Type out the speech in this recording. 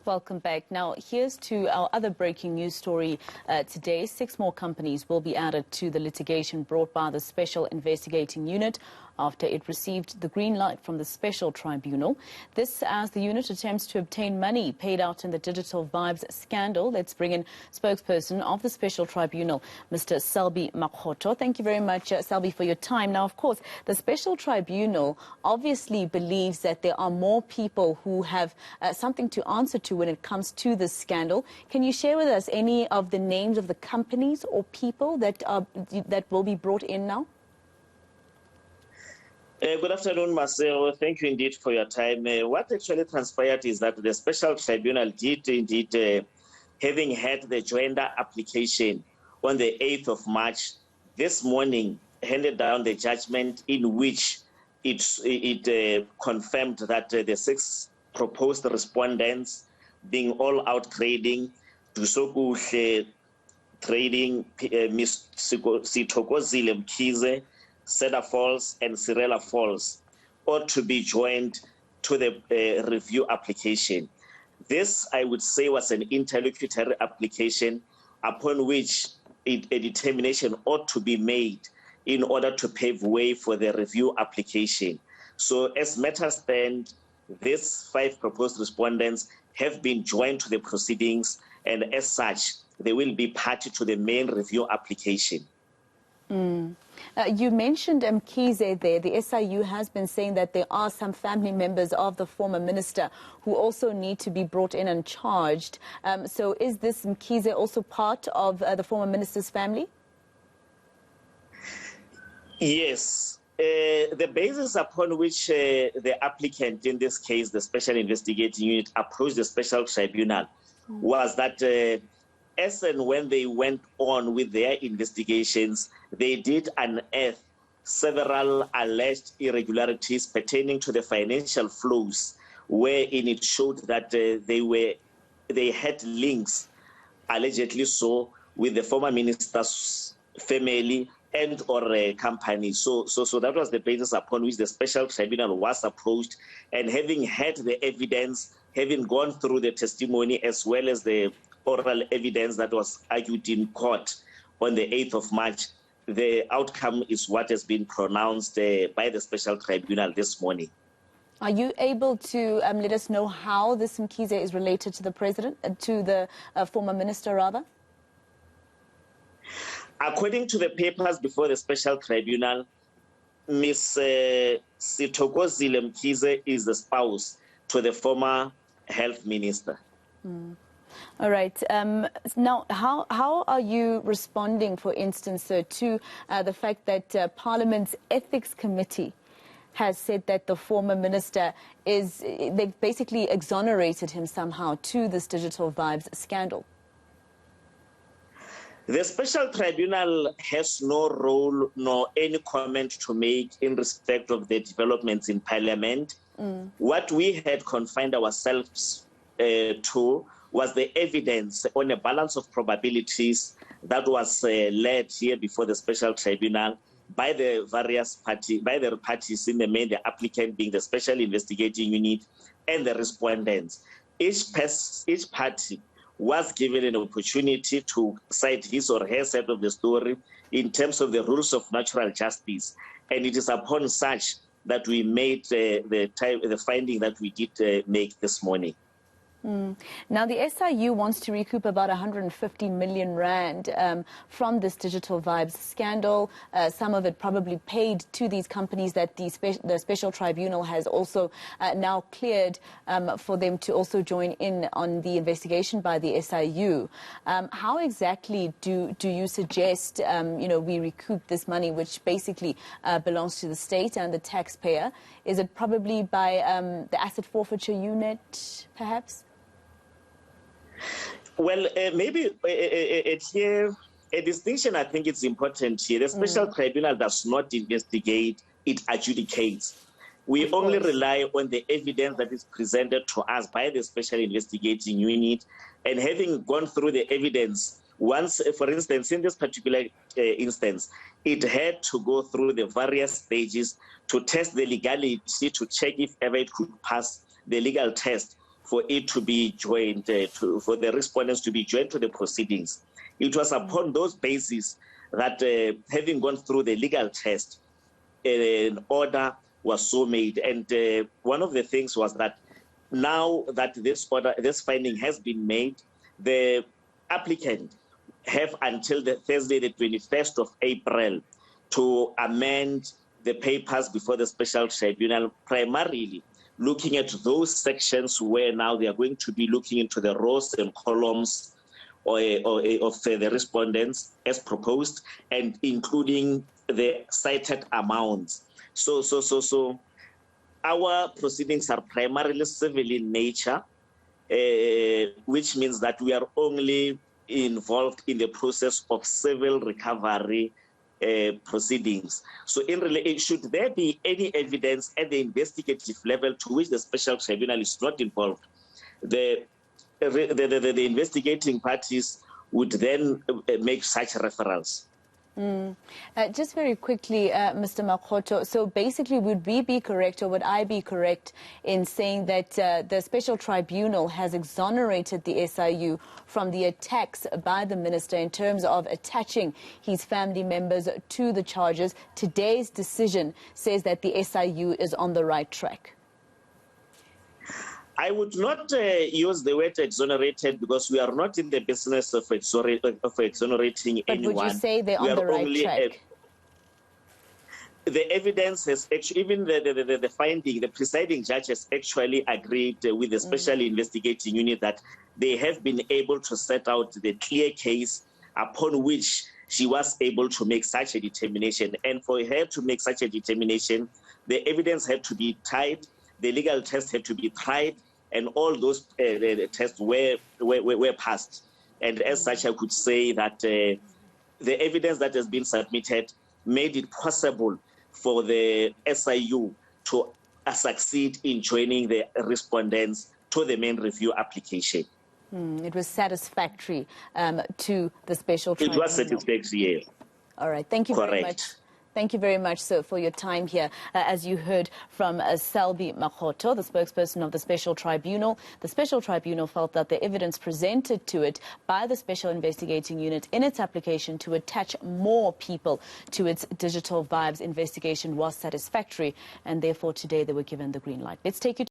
Welcome back. Now, here's to our other breaking news story today. 6 more companies will be added to the litigation brought by the Special Investigating Unit after it received the green light from the Special Tribunal. This as the unit attempts to obtain money paid out in the Digital Vibes scandal. Let's bring in spokesperson of the Special Tribunal, Mr. Selby Makgoto. Thank you very much, Selby, for your time. Now, of course, the Special Tribunal obviously believes that there are more people who have something to answer to when it comes to this scandal. Can you share with us any of the names of the companies or people that will be brought in now? Good afternoon, Marcel. Thank you indeed for your time. What actually transpired is that the Special Tribunal did indeed, having had the joinder application on the 8th of March, this morning handed down the judgment in which it confirmed that the 6 proposed respondents, being all out trading, Dusokuhle Trading, Ms. Sithokozile Mkhize, Cedar Falls and Cirella Falls ought to be joined to the review application. This, I would say, was an interlocutory application upon which a determination ought to be made in order to pave way for the review application. So as matters stand, these 5 proposed respondents have been joined to the proceedings, and as such, they will be party to the main review application. You mentioned Mkhize there. The SIU has been saying that there are some family members of the former minister who also need to be brought in and charged. So is this Mkhize also part of the former minister's family? Yes. The basis upon which the applicant, in this case the Special Investigating Unit, approached the Special Tribunal was that as and when they went on with their investigations, they did unearth several alleged irregularities pertaining to the financial flows, wherein it showed that they had links, allegedly so, with the former minister's family and or a company. So that was the basis upon which the Special Tribunal was approached, and having had the evidence, having gone through the testimony as well as the oral evidence that was argued in court on the 8th of March, the outcome is what has been pronounced by the Special Tribunal this morning. Are you able to let us know how this Mkhize is related to the president, to the former minister, rather? According to the papers before the Special Tribunal, Ms. Sithokozile Mkhize is the spouse to the former health minister. All right. Now, how are you responding, for instance, to the fact that Parliament's Ethics Committee has said that the former minister they basically exonerated him somehow to this Digital Vibes scandal? The Special Tribunal has no role nor any comment to make in respect of the developments in Parliament. What we had confined ourselves to was the evidence on a balance of probabilities that was led here before the Special Tribunal by the various parties in the main, the applicant being the Special Investigating Unit and the respondents. Each party was given an opportunity to cite his or her side of the story in terms of the rules of natural justice, and it is upon such that we made the finding that we did make this morning. Now, the SIU wants to recoup about 150 million rand from this Digital Vibes scandal. Some of it probably paid to these companies that the Special Tribunal has also now cleared for them to also join in on the investigation by the SIU. How exactly do you suggest we recoup this money, which basically belongs to the state and the taxpayer? Is it probably by the asset forfeiture unit, perhaps? Well, maybe here a distinction I think it's important here. The Special Tribunal does not investigate, it adjudicates. We only rely on the evidence that is presented to us by the Special Investigating Unit, and having gone through the evidence, once, for instance, in this particular instance, it had to go through the various stages to test the legality, to check if ever it could pass the legal test for it to be joined, for the respondents to be joined to the proceedings. It was upon those bases that, having gone through the legal test, an order was so made. And one of the things was that now that this finding has been made, the applicant have until the Thursday, the 21st of April, to amend the papers before the special tribunal, primarily looking at those sections where now they are going to be looking into the rows and columns of the respondents as proposed, and including the cited amounts. So our proceedings are primarily civil in nature, which means that we are only involved in the process of civil recovery proceedings. So should there be any evidence at the investigative level to which the special tribunal is not involved, the investigating parties would then make such referrals. Just very quickly, Mr. Makgoto, so basically would we be correct, or would I be correct in saying that the special tribunal has exonerated the SIU from the attacks by the minister in terms of attaching his family members to the charges? Today's decision says that the SIU is on the right track. I would not use the word exonerated, because we are not in the business of exonerating anyone. But would you say they're on the right track? The evidence has actually, even the finding, the presiding judge has actually agreed with the special investigating unit that they have been able to set out the clear case upon which she was able to make such a determination. And for her to make such a determination, the evidence had to be tied, the legal tests had to be tried, and all those tests were passed. And as such, I could say that the evidence that has been submitted made it possible for the SIU to succeed in joining the respondents to the main review application. It was satisfactory to the special tribunal. It was satisfactory, yes. All right. Thank you very much. Thank you very much, sir, for your time here. As you heard from Selby Makgoto, the spokesperson of the Special Tribunal, the Special Tribunal felt that the evidence presented to it by the Special Investigating Unit in its application to attach more people to its Digital Vibes investigation was satisfactory, and therefore today they were given the green light. Let's take you